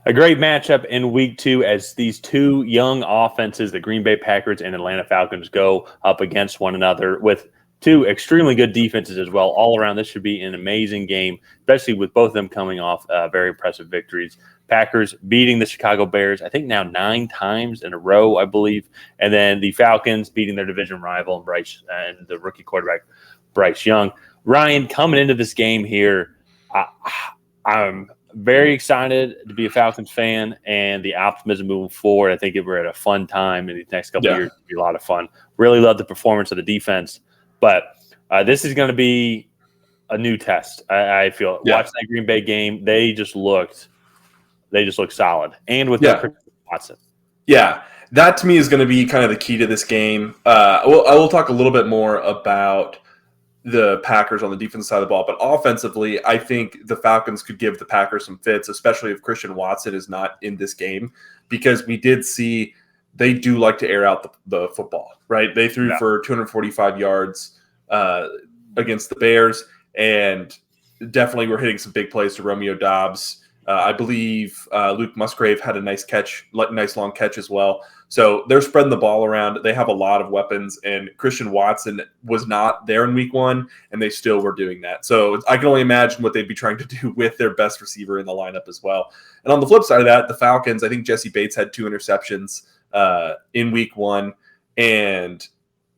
A great matchup in week 2 as these two young offenses, the Green Bay Packers and Atlanta Falcons, go up against one another with two extremely good defenses as well. All around, this should be an amazing game, especially with both of them coming off very impressive victories. Packers beating the Chicago Bears, I think now 9 times in a row, I believe. And then the Falcons beating their division rival and the rookie quarterback, Bryce Young. Ryan, coming into this game here, I'm very excited to be a Falcons fan and the optimism moving forward. I think we're at a fun time in the next couple of years. It'll be a lot of fun. Really love the performance of the defense. But this is going to be a new test, I feel. Watching that Green Bay game, they just looked solid. And with Christian Watson. Yeah, that to me is going to be kind of the key to this game. I will talk a little bit more about the Packers on the defensive side of the ball, but offensively, I think the Falcons could give the Packers some fits, especially if Christian Watson is not in this game, because we did see they do like to air out the football, right? They threw for 245 yards against the Bears, and definitely were hitting some big plays to Romeo Doubs. I believe Luke Musgrave had a nice long catch as well. So they're spreading the ball around. They have a lot of weapons, and Christian Watson was not there in week 1, and they still were doing that. So I can only imagine what they'd be trying to do with their best receiver in the lineup as well. And on the flip side of that, the Falcons, I think Jesse Bates had 2 interceptions in week 1, and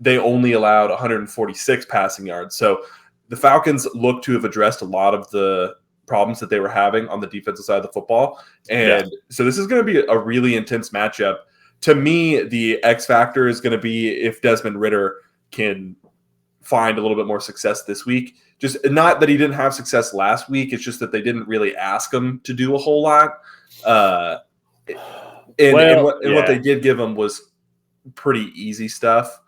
they only allowed 146 passing yards. So the Falcons look to have addressed a lot of the problems that they were having on the defensive side of the football. And so this is going to be a really intense matchup. To me, the X factor is going to be if Desmond Ridder can find a little bit more success this week. Just not that he didn't have success last week. It's just that they didn't really ask him to do a whole lot. What they did give him was pretty easy stuff.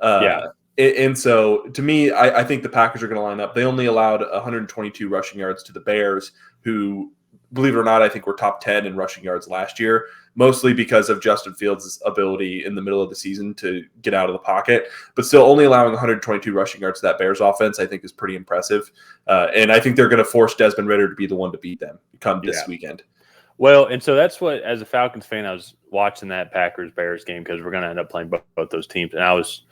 And so, to me, I think the Packers are going to line up. They only allowed 122 rushing yards to the Bears, who, believe it or not, I think were top 10 in rushing yards last year, mostly because of Justin Fields' ability in the middle of the season to get out of the pocket. But still, only allowing 122 rushing yards to that Bears offense, I think, is pretty impressive. And I think they're going to force Desmond Ridder to be the one to beat them come this weekend. Well, and so that's what, as a Falcons fan, I was watching that Packers-Bears game because we're going to end up playing both those teams. And I was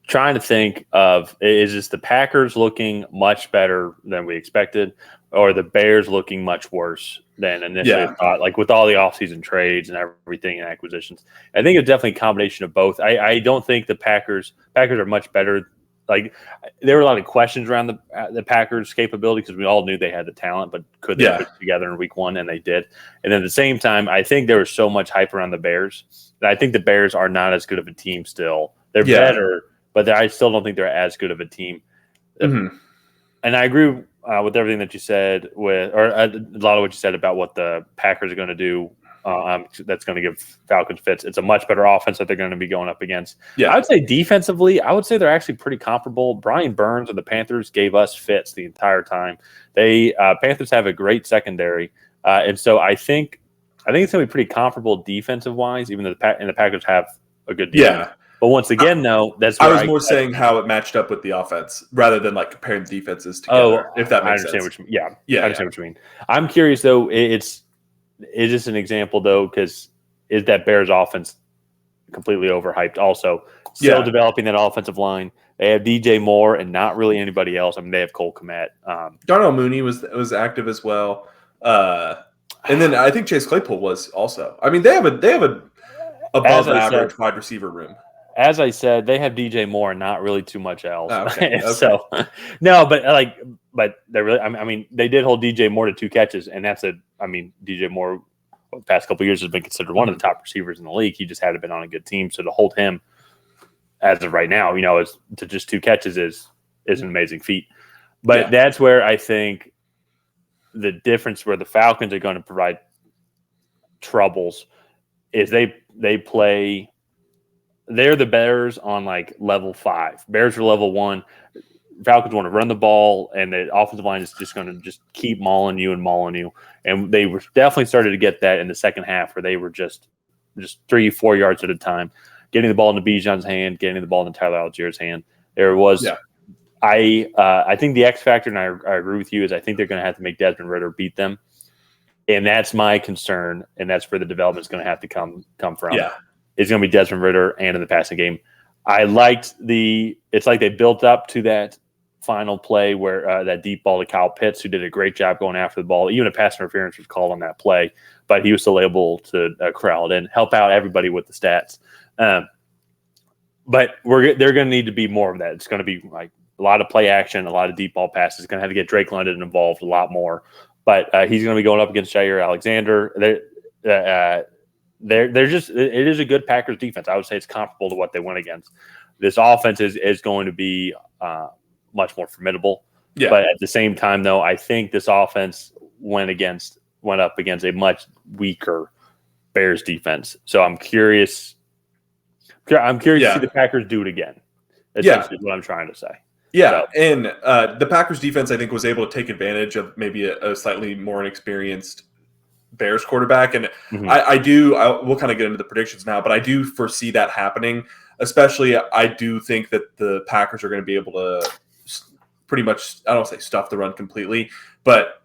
trying to think of, is this the Packers looking much better than we expected, or the Bears looking much worse than initially thought, like with all the offseason trades and everything and acquisitions? I think it's definitely a combination of both. I don't think the Packers are much better. Like, there were a lot of questions around the Packers' capability because we all knew they had the talent, but could they put it together in week 1? And they did. And then at the same time, I think there was so much hype around the Bears that I think the Bears are not as good of a team still. They're better, but I still don't think they're as good of a team. Mm-hmm. And I agree with everything that you said, or a lot of what you said about what the Packers are going to do. That's going to give Falcons fits. It's a much better offense that they're going to be going up against. I would say defensively, they're actually pretty comparable. Brian Burns and the Panthers gave us fits the entire time. Panthers have a great secondary, and so I think it's going to be pretty comparable defensive wise, even though the Packers have a good defense. But once again, though, that's where I was more saying how it matched up with the offense rather than like comparing the defenses together. If that makes sense. I understand what you mean. I'm curious though. Is this an example though? Because is that Bears offense completely overhyped? Also, still developing that offensive line. They have DJ Moore and not really anybody else. I mean, they have Cole Kmet. Darnell Mooney was active as well, and then I think Chase Claypool was also. I mean, they have a above average wide receiver room. As I said, they have DJ Moore and not really too much else. Okay. So, no, but they really. I mean, they did hold DJ Moore to 2 catches, and DJ Moore, the past couple of years, has been considered one of the top receivers in the league. He just hadn't been on a good team, so to hold him as of right now, is to just 2 catches is an amazing feat. But that's where I think the difference where the Falcons are going to provide troubles is they play. They're the Bears on like level 5. Bears are level 1. Falcons want to run the ball, and the offensive line is just going to just keep mauling you. And they were definitely started to get that in the second half, where they were just 3-4 yards at a time, getting the ball into Bijan's hand, getting the ball into Tyler Allgeier's hand. There was, I think the X factor, and I agree with you, is I think they're going to have to make Desmond Ridder beat them. And that's my concern, and that's where the development is going to have to come from. Yeah. It's going to be Desmond Ridder and in the passing game. I liked it's like they built up to that final play where that deep ball to Kyle Pitts, who did a great job going after the ball. Even a pass interference was called on that play, but he was still able to corral it and help out everybody with the stats. But they're going to need to be more of that. It's going to be like a lot of play action, a lot of deep ball passes. Going to have to get Drake London involved a lot more. But he's going to be going up against Jair Alexander. They're just, it is a good Packers defense. I would say it's comparable to what they went against. This offense is going to be much more formidable. Yeah. But at the same time, though, I think this offense went up against a much weaker Bears defense. So I'm curious. To see the Packers do it again. Essentially, what I'm trying to say. Yeah, so. And the Packers defense, I think, was able to take advantage of maybe a slightly more inexperienced Bears quarterback. And we'll kind of get into the predictions now, but I do foresee that happening. Especially, I do think that the Packers are going to be able to pretty much, I don't say stuff the run completely, but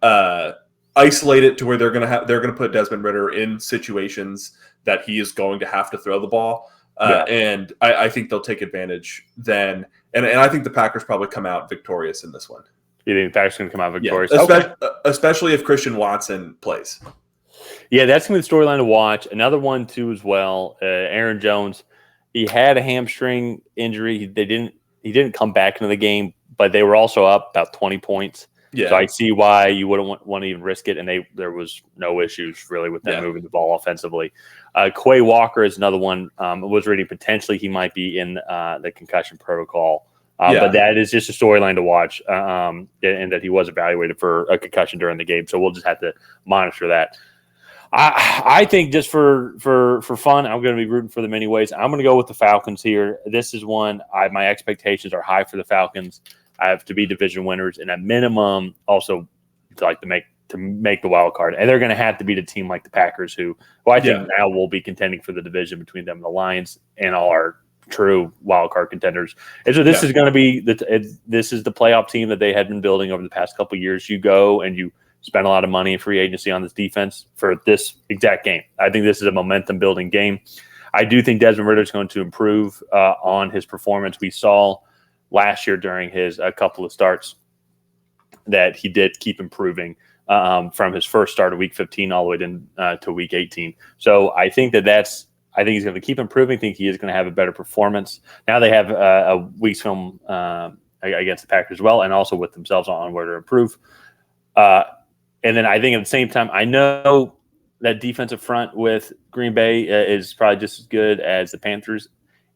isolate it to where they're going to put Desmond Ridder in situations that he is going to have to throw the ball. And I think they'll take advantage then. And I think the Packers probably come out victorious in this one. You think the Packers going to come out victorious? Yeah, especially if Christian Watson plays. Yeah, that's going to be the storyline to watch. Another one, too, as well. Aaron Jones, he had a hamstring injury. He didn't come back into the game, but they were also up about 20 points. Yeah. So I see why you wouldn't want to even risk it, and there was no issues really with them moving the ball offensively. Quay Walker is another one. I was reading potentially he might be in the concussion protocol, but that is just a storyline to watch, and that he was evaluated for a concussion during the game. So we'll just have to monitor that. I think just for fun, I'm going to be rooting for them anyways. I'm going to go with the Falcons here. This is one my expectations are high for the Falcons. I have to be division winners, and at minimum, also to make the wild card. And they're going to have to beat a team like the Packers, who I think now will be contending for the division between them and the Lions and all our true wild card contenders. And so this is going to be this is the playoff team that they had been building over the past couple of years. You go and you spend a lot of money in free agency on this defense for this exact game. I think this is a momentum building game. I do think Desmond Ridder is going to improve on his performance. We saw last year during his couple of starts that he did keep improving from his first start of week 15 all the way to week 18. So I think I think he's going to keep improving. I think he is going to have a better performance. Now they have a week's film against the Packers as well, and also with themselves on where to improve. And then I think at the same time, I know that defensive front with Green Bay is probably just as good as the Panthers.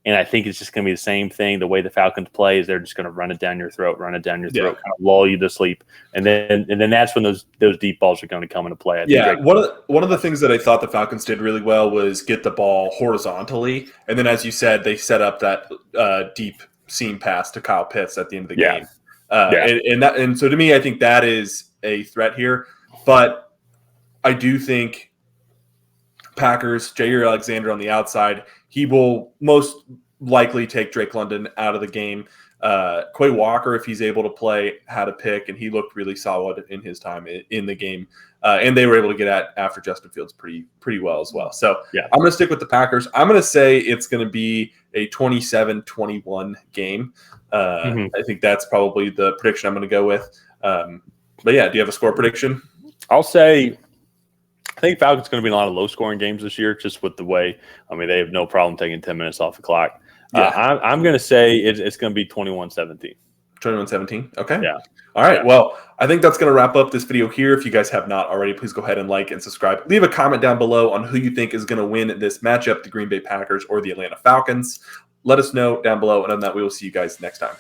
And I think it's just going to be the same thing. The way the Falcons play is they're just going to run it down your throat, kind of lull you to sleep. And then that's when those deep balls are going to come into play. One of the things that I thought the Falcons did really well was get the ball horizontally. And then, as you said, they set up that deep seam pass to Kyle Pitts at the end of the game. And so to me, I think that is a threat here. But I do think Packers, Jair Alexander on the outside, he will most likely take Drake London out of the game. Quay Walker, if he's able to play, had a pick, and he looked really solid in his time in the game. And they were able to get after Justin Fields pretty well as well. So I'm going to stick with the Packers. I'm going to say it's going to be a 27-21 game. I think that's probably the prediction I'm going to go with. But yeah, do you have a score prediction? I'll say I think Falcons going to be in a lot of low-scoring games this year, just with the way. I mean, they have no problem taking 10 minutes off the clock. I'm going to say it's going to be 21-17. 21-17? Okay. Yeah. All right. Well, I think that's going to wrap up this video here. If you guys have not already, please go ahead and like and subscribe. Leave a comment down below on who you think is going to win this matchup, the Green Bay Packers or the Atlanta Falcons. Let us know down below. And on that, we will see you guys next time.